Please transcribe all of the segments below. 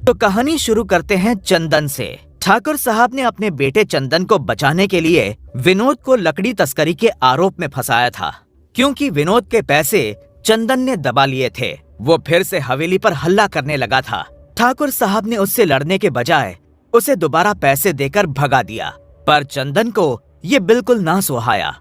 तो कहानी शुरू करते हैं चंदन से। ठाकुर साहब ने अपने बेटे चंदन को बचाने के लिए विनोद को लकड़ी तस्करी के आरोप में फंसाया था, क्योंकि विनोद के पैसे चंदन ने दबा लिए थे। वो फिर से हवेली पर हल्ला करने लगा था। ठाकुर साहब ने उससे लड़ने के बजाय उसे दोबारा पैसे देकर भगा दिया, पर चंदन को ये बिल्कुल ना सुहाया।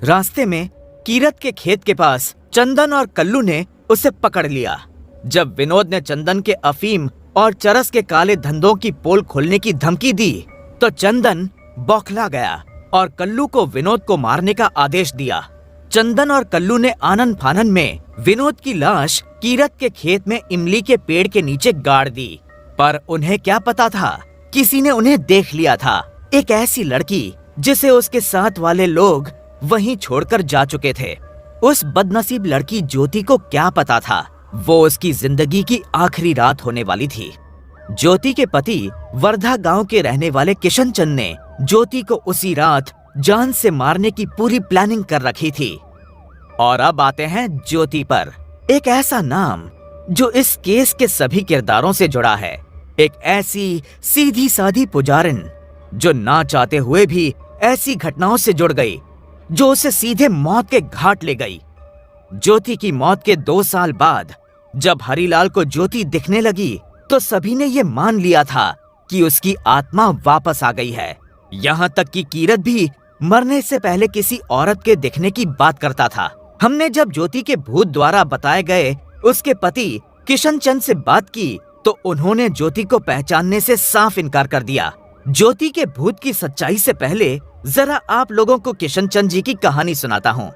रास्ते में कीरत के खेत के पास चंदन और कल्लू ने उसे पकड़ लिया। जब विनोद ने चंदन के अफीम और चरस के काले धंधों की पोल खोलने की धमकी दी, तो चंदन बौखला गया और कल्लू को विनोद को मारने का आदेश दिया। चंदन और कल्लू ने आनन फानन में विनोद की लाश कीरत के खेत में इमली के पेड़ के नीचे गाड़ दी। पर उन्हें क्या पता था, किसी ने उन्हें देख लिया था। एक ऐसी लड़की जिसे उसके साथ वाले लोग वहीं छोड़कर जा चुके थे। उस बदनसीब लड़की ज्योति को क्या पता था वो उसकी जिंदगी की आखिरी रात होने वाली थी। ज्योति के पति वर्धा गांव के रहने वाले किशन चंद ने ज्योति को उसी रात जान से मारने की पूरी प्लानिंग कर रखी थी। और अब आते हैं ज्योति पर, एक ऐसा नाम जो इस केस के सभी किरदारों से जुड़ा है। एक ऐसी सीधी साधी पुजारिन जो ना चाहते हुए भी ऐसी घटनाओं से जुड़ गई जो उसे सीधे मौत के घाट ले गई। ज्योति की मौत के 2 साल बाद जब हरिलाल को ज्योति दिखने लगी तो सभी ने ये मान लिया था कि उसकी आत्मा वापस आ गई है। यहाँ तक कि कीरत भी मरने से पहले किसी औरत के दिखने की बात करता था। हमने जब ज्योति के भूत द्वारा बताए गए उसके पति किशन चंद से बात की तो उन्होंने ज्योति को पहचानने से साफ इनकार कर दिया। ज्योति के भूत की सच्चाई से पहले जरा आप लोगों को किशन चंद जी की कहानी सुनाता हूँ।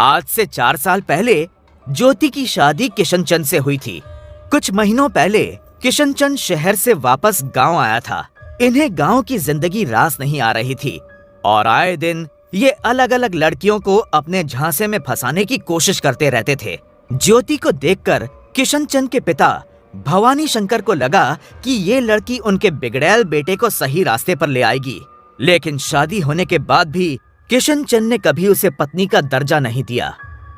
आज से 4 साल पहले ज्योति की शादी किशन चंद से हुई थी। कुछ महीनों पहले किशन चंद शहर से वापस गांव आया था। इन्हें गांव की जिंदगी रास नहीं आ रही थी और आए दिन ये अलग अलग लड़कियों को अपने झांसे में फंसाने की कोशिश करते रहते थे। ज्योति को देखकर किशन चंद के पिता भवानी शंकर को लगा कि ये लड़की उनके बिगड़ैल बेटे को सही रास्ते पर ले आएगी, लेकिन शादी होने के बाद भी किशन चंद ने कभी उसे पत्नी का दर्जा नहीं दिया।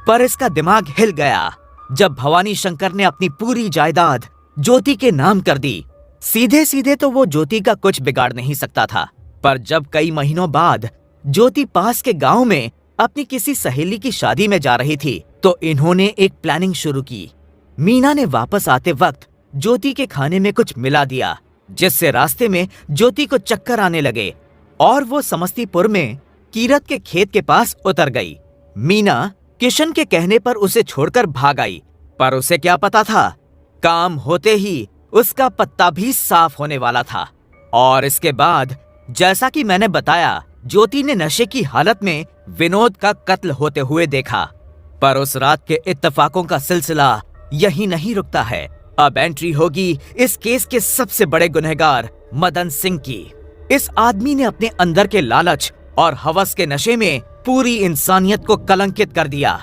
पर इसका दिमाग हिल गया जब भवानी शंकर ने अपनी पूरी जायदाद ज्योति के नाम कर दी। सीधे सीधे तो वो ज्योति का कुछ बिगाड़ नहीं सकता था, पर जब कई महीनों बाद ज्योति पास के गांव में अपनी किसी सहेली की शादी में जा रही थी तो इन्होंने एक प्लानिंग शुरू की। मीना ने वापस आते वक्त ज्योति के खाने में कुछ मिला दिया, जिससे रास्ते में ज्योति को चक्कर आने लगे और वो समस्तीपुर में कीरत के खेत के पास उतर गई। मीना किशन के कहने पर उसे छोड़कर भाग आई, पर उसे क्या पता था काम होते ही उसका पत्ता भी साफ होने वाला था। और इसके बाद जैसा कि मैंने बताया, ज्योति ने नशे की हालत में विनोद का कत्ल होते हुए देखा। पर उस रात के इत्तेफाकों का सिलसिला यही नहीं रुकता है। अब एंट्री होगी इस केस के सबसे बड़े गुनहगार मदन सिंह की। इस आदमी ने अपने अंदर के लालच और हवस के नशे में पूरी इंसानियत को कलंकित कर दिया।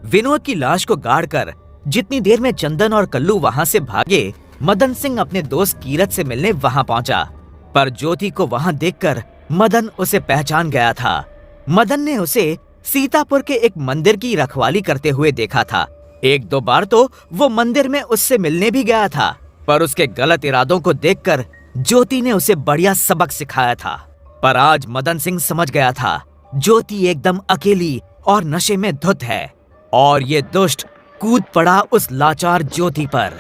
विनोद की लाश को गाड़कर जितनी देर में चंदन और कल्लू वहां से भागे, मदन सिंह अपने दोस्त कीरत से मिलने वहां पहुंचा। पर ज्योति को वहां देखकर मदन उसे पहचान गया था। मदन ने उसे सीतापुर के एक मंदिर की रखवाली करते हुए देखा था। 1-2 बार तो वो मंदिर में उससे मिलने भी गया था, पर उसके गलत इरादों को देखकर ज्योति ने उसे बढ़िया सबक सिखाया था। पर आज मदन सिंह समझ गया था ज्योति एकदम अकेली और नशे में धुत है, और ये दुष्ट कूद पड़ा उस लाचार ज्योति पर।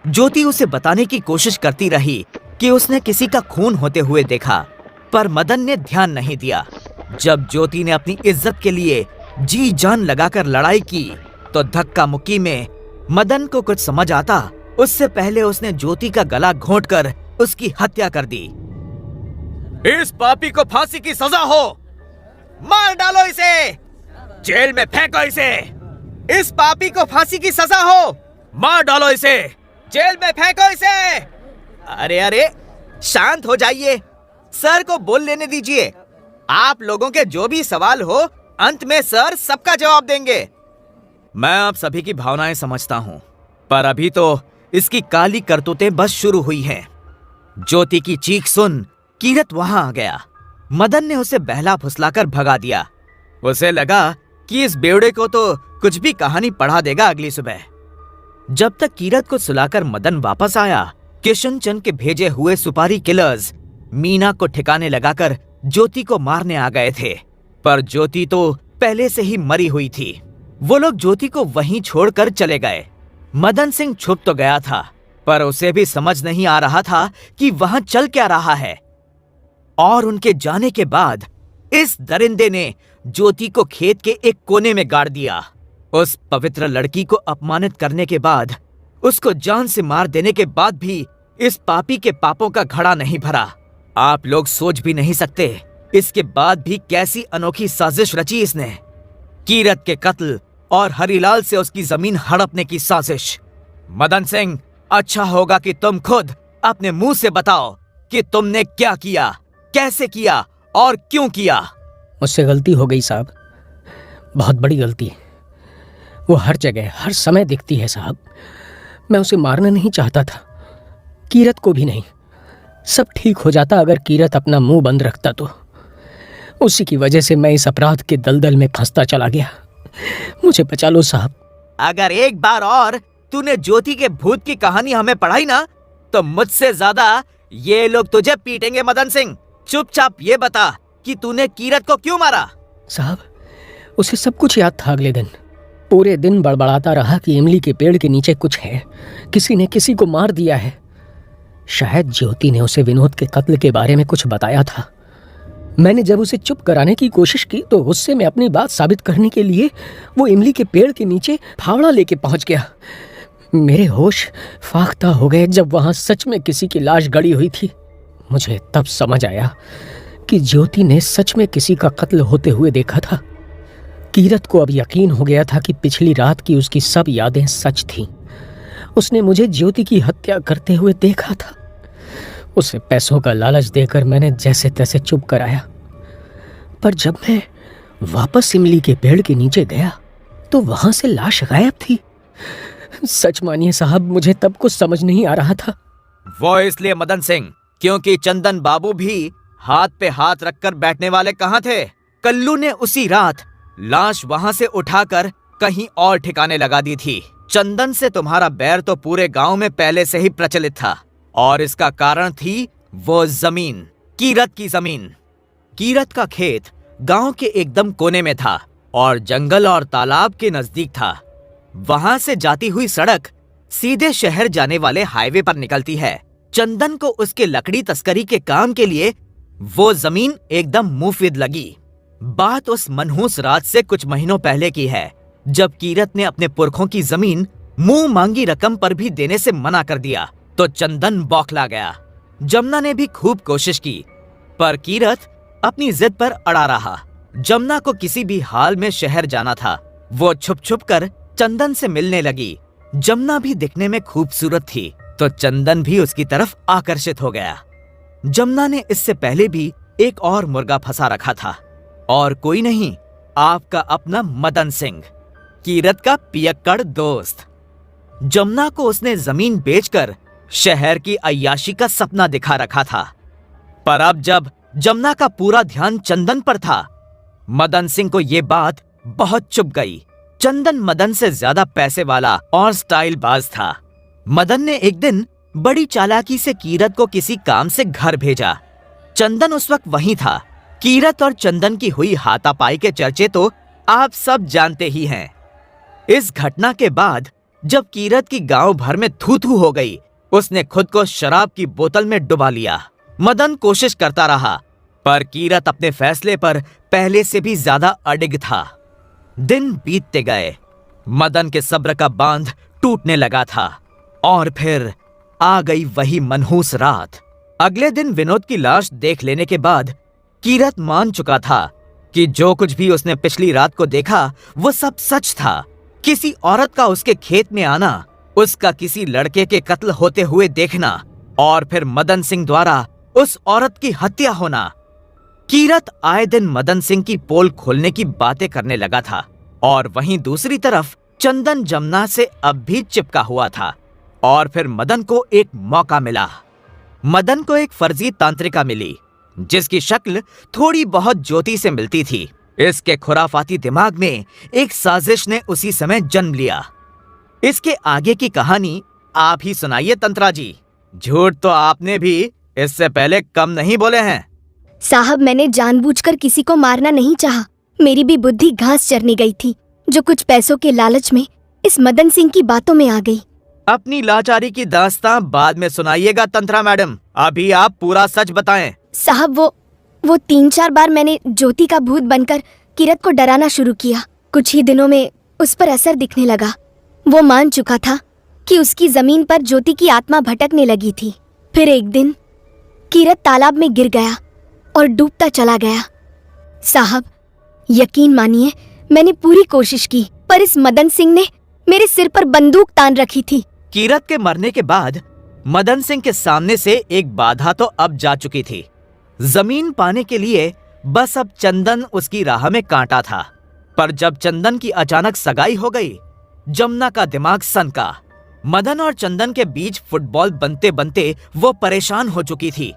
ज्योति उसे बताने की कोशिश करती रही कि उसने किसी का खून होते हुए देखा, पर मदन ने ध्यान नहीं दिया। जब ज्योति ने अपनी इज्जत के लिए जी जान लगाकर लड़ाई की तो धक्का मुक्की में मदन को कुछ समझ आता उससे पहले उसने ज्योति का गला घोंटकर उसकी हत्या कर दी। इस पापी को फांसी की सजा हो, मार डालो इसे, जेल में फेंको इसे। इस पापी को फांसी की सजा हो, मार डालो इसे, जेल में फेंको इसे। अरे अरे शांत हो जाइए, सर को बोल लेने दीजिए। आप लोगों के जो भी सवाल हो अंत में सर सबका जवाब देंगे। मैं आप सभी की भावनाएं समझता हूँ, पर अभी तो इसकी काली करतूतें बस शुरू हुई हैं। ज्योति की चीख सुन कीरत वहां आ गया। मदन ने उसे बहला फुसलाकर भगा दिया। उसे लगा कि इस बेवड़े को तो कुछ भी कहानी पढ़ा देगा अगली सुबह। जब तक कीरत को सुलाकर मदन वापस आया किशन चंद के भेजे हुए सुपारी किलर्स मीना को ठिकाने लगाकर ज्योति को मारने आ गए थे, पर ज्योति तो पहले से ही मरी हुई थी। वो लोग ज्योति को वहीं छोड़कर चले गए। मदन सिंह छुप तो गया था, पर उसे भी समझ नहीं आ रहा था कि वहां चल क्या रहा है। और उनके जाने के बाद इस दरिंदे ने ज्योति को खेत के एक कोने में गाड़ दिया। उस पवित्र लड़की को अपमानित करने के बाद, उसको जान से मार देने के बाद भी इस पापी के पापों का घड़ा नहीं भरा। आप लोग सोच भी नहीं सकते इसके बाद भी कैसी अनोखी साजिश रची इसने। कीरत के कत्ल और हरिलाल से उसकी जमीन हड़पने की साजिश। मदन सिंह, अच्छा होगा कि तुम खुद अपने मुंह से बताओ कि तुमने क्या किया, कैसे किया और क्यों किया। मुझसे गलती हो गई साहब, बहुत बड़ी गलती। वो हर जगह हर समय दिखती है साहब। मैं उसे मारना नहीं चाहता था, कीरत को भी नहीं। सब ठीक हो जाता अगर कीरत अपना मुंह बंद रखता तो। उसी की वजह से मैं इस अपराध के दलदल में फंसता चला गया। मुझे बचा लो साहब। अगर एक बार और तूने ज्योति के भूत की कहानी हमें पढ़ाई ना, तो मुझसे ज्यादा ये लोग तुझे पीटेंगे। मदन सिंह, चुपचाप ये बता कि तूने कीरत को क्यों मारा। साहब, उसे सब कुछ याद था। अगले दिन पूरे दिन बड़बड़ाता रहा कि इमली के पेड़ के नीचे कुछ है, किसी ने किसी को मार दिया है। शायद ज्योति ने उसे विनोद के कत्ल के बारे में कुछ बताया था। मैंने जब उसे चुप कराने की कोशिश की तो गुस्से में अपनी बात साबित करने के लिए वो इमली के पेड़ के नीचे फावड़ा लेके पहुंच गया। मेरे होश फाख्ता हो गए जब वहां सच में किसी की लाश गड़ी हुई थी। मुझे तब समझ आया कि ज्योति ने सच में किसी का कत्ल होते हुए देखा था। कीरत को अब यकीन हो गया था कि पिछली रात की उसकी सब यादें सच थीं। उसने मुझे ज्योति की हत्या करते हुए देखा था। उसे पैसों का लालच देकर मैंने जैसे तैसे चुप कराया, पर जब मैं वापस इमली के पेड़ के नीचे गया तो वहां से लाश गायब थी। सच मानिए साहब, मुझे तब कुछ समझ नहीं आ रहा था। वो इसलिए मदन सिंह क्योंकि चंदन बाबू भी हाथ पे हाथ रखकर बैठने वाले कहाँ थे। कल्लू ने उसी रात लाश वहां से उठाकर कहीं और ठिकाने लगा दी थी। चंदन से तुम्हारा बैर तो पूरे गांव में पहले से ही प्रचलित था, और इसका कारण थी वो जमीन, कीरत की जमीन। कीरत का खेत गांव के एकदम कोने में था और जंगल और तालाब के नजदीक था। वहां से जाती हुई सड़क सीधे शहर जाने वाले हाईवे पर निकलती है। चंदन को उसके लकड़ी तस्करी के काम के लिए वो जमीन एकदम मुफीद लगी। बात उस मनहूस रात से कुछ महीनों पहले की है, जब कीरत ने अपने पुरखों की जमीन मुंह मांगी रकम पर भी देने से मना कर दिया तो चंदन बौखला गया। जमुना ने भी खूब कोशिश की, पर कीरत अपनी जिद पर अड़ा रहा। जमुना को किसी भी हाल में शहर जाना था। वो छुप छुप कर चंदन से मिलने लगी। जमुना भी दिखने में खूबसूरत थी तो चंदन भी उसकी तरफ आकर्षित हो गया। जमुना ने इससे पहले भी एक और मुर्गा फंसा रखा था, और कोई नहीं, आपका अपना मदन सिंह, कीरत का पियक्कड़ दोस्त। जमुना को उसने जमीन बेचकर शहर की अय्याशी का सपना दिखा रखा था, पर अब जब जमुना का पूरा ध्यान चंदन पर था, मदन सिंह को ये बात बहुत चुभ गई। चंदन मदन से ज्यादा पैसे वाला और स्टाइल बाज था। मदन ने एक दिन बड़ी चालाकी से कीरत को किसी काम से घर भेजा। चंदन उस वक्त वहीं था। कीरत और चंदन की हुई हाथापाई के चर्चे तो आप सब जानते ही हैं। इस घटना के बाद जब कीरत की गांव भर में थू-थू हो गई, उसने खुद को शराब की बोतल में डुबा लिया। मदन कोशिश करता रहा, पर कीरत अपने फैसले पर पहले से भी ज्यादा अडिग था। दिन बीतते गए, मदन के सब्र का बांध टूटने लगा था, और फिर आ गई वही मनहूस रात। अगले दिन विनोद की लाश देख लेने के बाद कीरत मान चुका था कि जो कुछ भी उसने पिछली रात को देखा वो सब सच था। किसी औरत का उसके खेत में आना, उसका किसी लड़के के कत्ल होते हुए देखना, और फिर मदन सिंह द्वारा उस औरत की हत्या होना। कीरत आए दिन मदन सिंह की पोल खोलने की बातें करने लगा था, और वहीं दूसरी तरफ चंदन जमुना से अब भी चिपका हुआ था। और फिर मदन को एक मौका मिला। मदन को एक फर्जी तांत्रिका मिली, जिसकी शक्ल थोड़ी बहुत ज्योति से मिलती थी। इसके खुराफाती दिमाग में एक साजिश ने उसी समय जन्म लिया। इसके आगे की कहानी आप ही सुनाइए तंत्रा जी। झूठ तो आपने भी इससे पहले कम नहीं बोले हैं। साहब, मैंने जानबूझकर किसी को मारना नहीं चाहा। मेरी भी बुद्धि घास चरने गई थी, जो कुछ पैसों के लालच में इस मदन सिंह की बातों में आ गई। अपनी लाचारी की दास्तां बाद में सुनाइएगा तंत्रा मैडम, अभी आप पूरा सच बताएं। साहब, वो 3-4 बार मैंने ज्योति का भूत बनकर किरत को डराना शुरू किया। कुछ ही दिनों में उस पर असर दिखने लगा। वो मान चुका था कि उसकी जमीन पर ज्योति की आत्मा भटकने लगी थी। फिर एक दिन किरत तालाब में गिर गया और डूबता चला गया। साहब, यकीन मानिए, मैंने पूरी कोशिश की, पर इस मदन सिंह ने मेरे सिर पर बंदूक तान रखी थी। कीरत के मरने के बाद मदन सिंह के सामने से एक बाधा तो अब जा चुकी थी। जमीन पाने के लिए बस अब चंदन उसकी राह में कांटा था। पर जब चंदन की अचानक सगाई हो गई, जमुना का दिमाग सनका। मदन और चंदन के बीच फुटबॉल बनते बनते वो परेशान हो चुकी थी।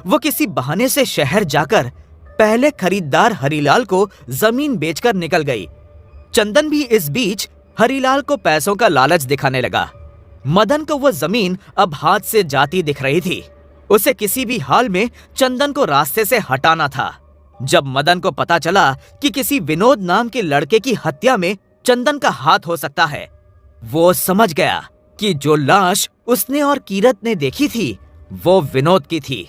वो किसी बहाने से शहर जाकर पहले खरीदार हरीलाल को जमीन बेचकर निकल गई। चंदन भी इस बीच हरीलाल को पैसों का लालच दिखाने लगा। मदन को वो जमीन अब हाथ से जाती दिख रही थी। उसे किसी भी हाल में चंदन को रास्ते से हटाना था। जब मदन को पता चला कि किसी विनोद नाम के लड़के की हत्या में चंदन का हाथ हो सकता है, वो समझ गया कि जो लाश उसने और कीरत ने देखी थी वो विनोद की थी।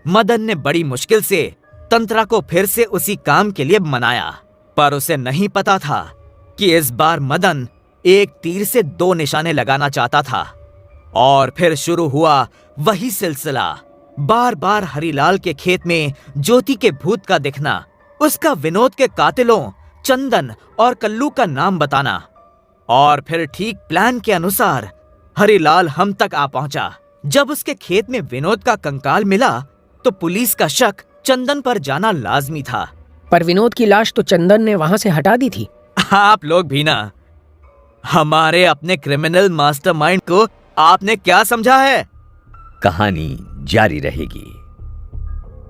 मदन ने बड़ी मुश्किल से तंत्रा को फिर से उसी काम के लिए मनाया, पर उसे नहीं पता था कि इस बार मदन एक तीर से 2 निशाने लगाना चाहता था। और फिर शुरू हुआ वही सिलसिला। बार बार हरीलाल के खेत में ज्योति के भूत का दिखना, उसका विनोद के कातिलों चंदन और कल्लू का नाम बताना। और फिर ठीक प्लान के अनुसार हरीलाल हम तक आ पहुंचा। जब उसके खेत में विनोद का कंकाल मिला तो पुलिस का शक चंदन पर जाना लाजमी था। पर विनोद की लाश तो चंदन ने वहां से हटा दी थी। आप लोग भी ना, हमारे अपने क्रिमिनल मास्टरमाइंड को आपने क्या समझा है? कहानी जारी रहेगी।